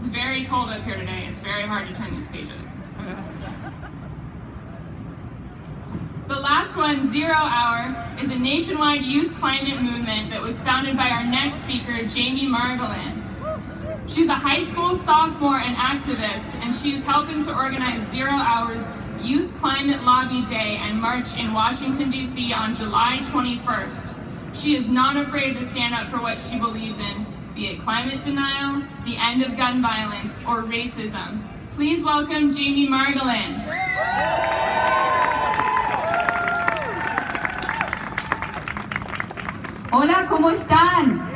very cold up here today. It's very hard to turn these pages. The last one, 0 Hour, is a nationwide youth climate movement that was founded by our next speaker, Jamie Margolin. She's a high school sophomore and activist, and she's helping to organize 0 Hour's Youth Climate Lobby Day and March in Washington, D.C. on July 21st. She is not afraid to stand up for what she believes in, be it climate denial, the end of gun violence, or racism. Please welcome Jamie Margolin. Hola, ¿cómo están?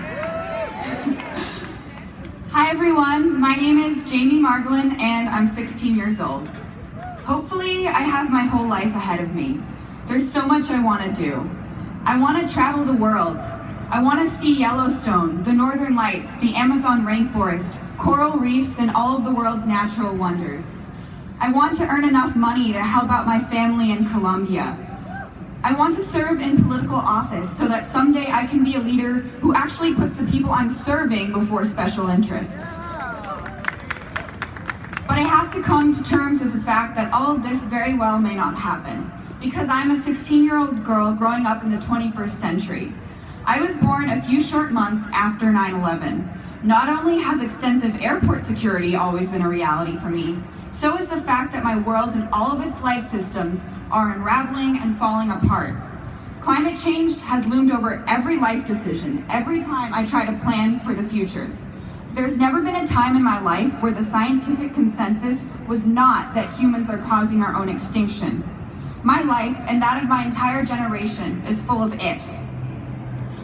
Hi everyone, my name is Jamie Margolin and I'm 16 years old. Hopefully I have my whole life ahead of me. There's so much I want to do. I want to travel the world. I want to see Yellowstone, the Northern Lights, the Amazon rainforest, coral reefs, and all of the world's natural wonders. I want to earn enough money to help out my family in Colombia. I want to serve in political office so that someday I can be a leader who actually puts the people I'm serving before special interests. But I have to come to terms with the fact that all of this very well may not happen, because I'm a 16-year-old girl growing up in the 21st century. I was born a few short months after 9/11. Not only has extensive airport security always been a reality for me, so is the fact that my world and all of its life systems are unraveling and falling apart. Climate change has loomed over every life decision, every time I try to plan for the future. There's never been a time in my life where the scientific consensus was not that humans are causing our own extinction. My life, and that of my entire generation, is full of ifs.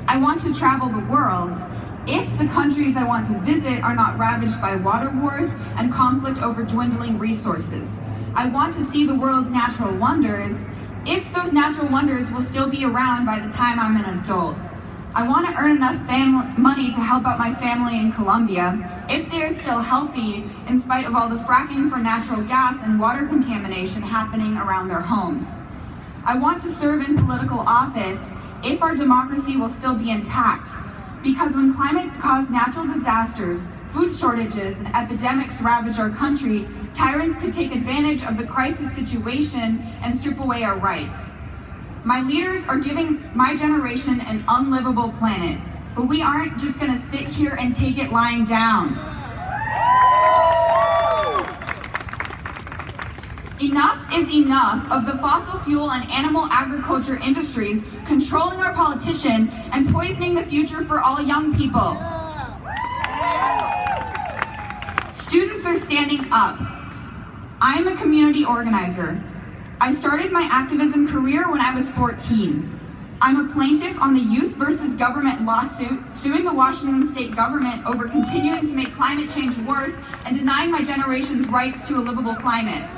I want to travel the world if the countries I want to visit are not ravaged by water wars and conflict over dwindling resources. I want to see the world's natural wonders if those natural wonders will still be around by the time I'm an adult. I want to earn enough money to help out my family in Colombia if they're still healthy in spite of all the fracking for natural gas and water contamination happening around their homes. I want to serve in political office if our democracy will still be intact. Because when climate-caused natural disasters, food shortages, and epidemics ravage our country, tyrants could take advantage of the crisis situation and strip away our rights. My leaders are giving my generation an unlivable planet, but we aren't just going to sit here and take it lying down. Enough is enough of the fossil fuel and animal agriculture industries controlling our politician and poisoning the future for all young people. Students are standing up. I'm a community organizer. I started my activism career when I was 14. I'm a plaintiff on the Youth versus Government lawsuit, suing the Washington state government over continuing to make climate change worse and denying my generation's rights to a livable climate.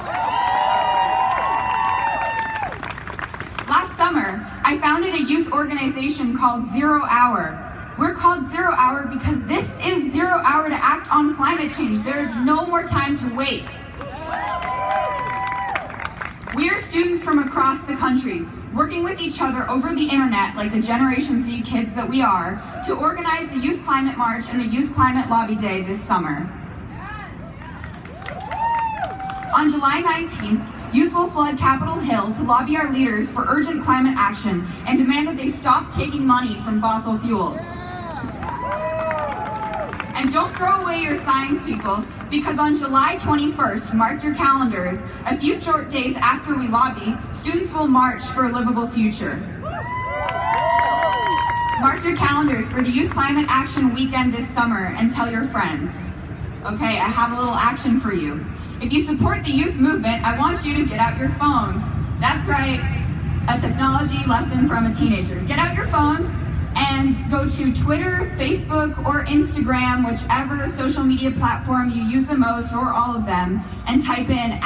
Last summer, I founded a youth organization called 0 Hour. We're called 0 Hour because this is 0 Hour to act on climate change. There is no more time to wait. We are students from across the country, working with each other over the internet, like the Generation Z kids that we are, to organize the Youth Climate March and the Youth Climate Lobby Day this summer. On July 19th, youth will flood Capitol Hill to lobby our leaders for urgent climate action and demand that they stop taking money from fossil fuels. And don't throw away your signs, people, because on July 21st, mark your calendars, a few short days after we lobby, students will march for a livable future. Mark your calendars for the Youth Climate Action Weekend this summer and tell your friends. Okay, I have a little action for you. If you support the youth movement, I want you to get out your phones. That's right, a technology lesson from a teenager. Get out your phones and go to Twitter, Facebook, or Instagram, whichever social media platform you use the most, or all of them, and type in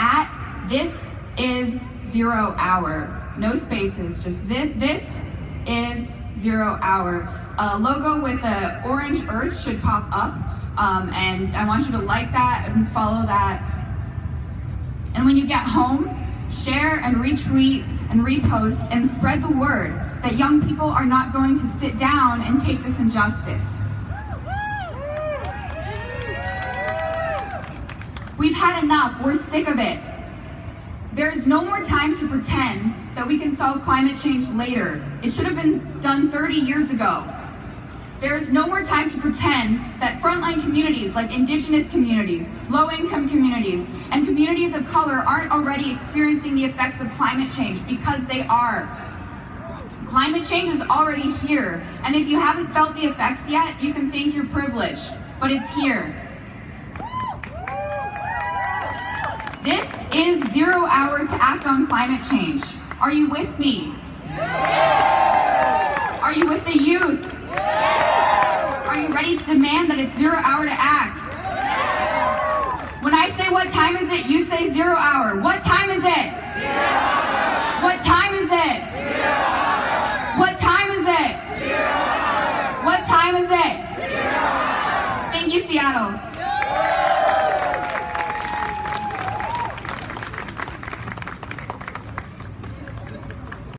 @this is 0 Hour. No spaces, just this is 0 Hour. A logo with an orange earth should pop up, and I want you to like that and follow that. And when you get home, share and retweet and repost and spread the word that young people are not going to sit down and take this injustice. We've had enough. We're sick of it. There's no more time to pretend that we can solve climate change later. It should have been done 30 years ago. There is no more time to pretend that frontline communities like Indigenous communities, low-income communities, and communities of color aren't already experiencing the effects of climate change, because they are. Climate change is already here, and if you haven't felt the effects yet, you can think you're privileged, but it's here. This is 0 hour to act on climate change. Are you with me? Are you with the youth? Are you ready to demand that it's 0 hour to act? When I say what time is it, you say 0 hour. What time is it? What time is it? What time is it? What time is it? Thank you, Seattle.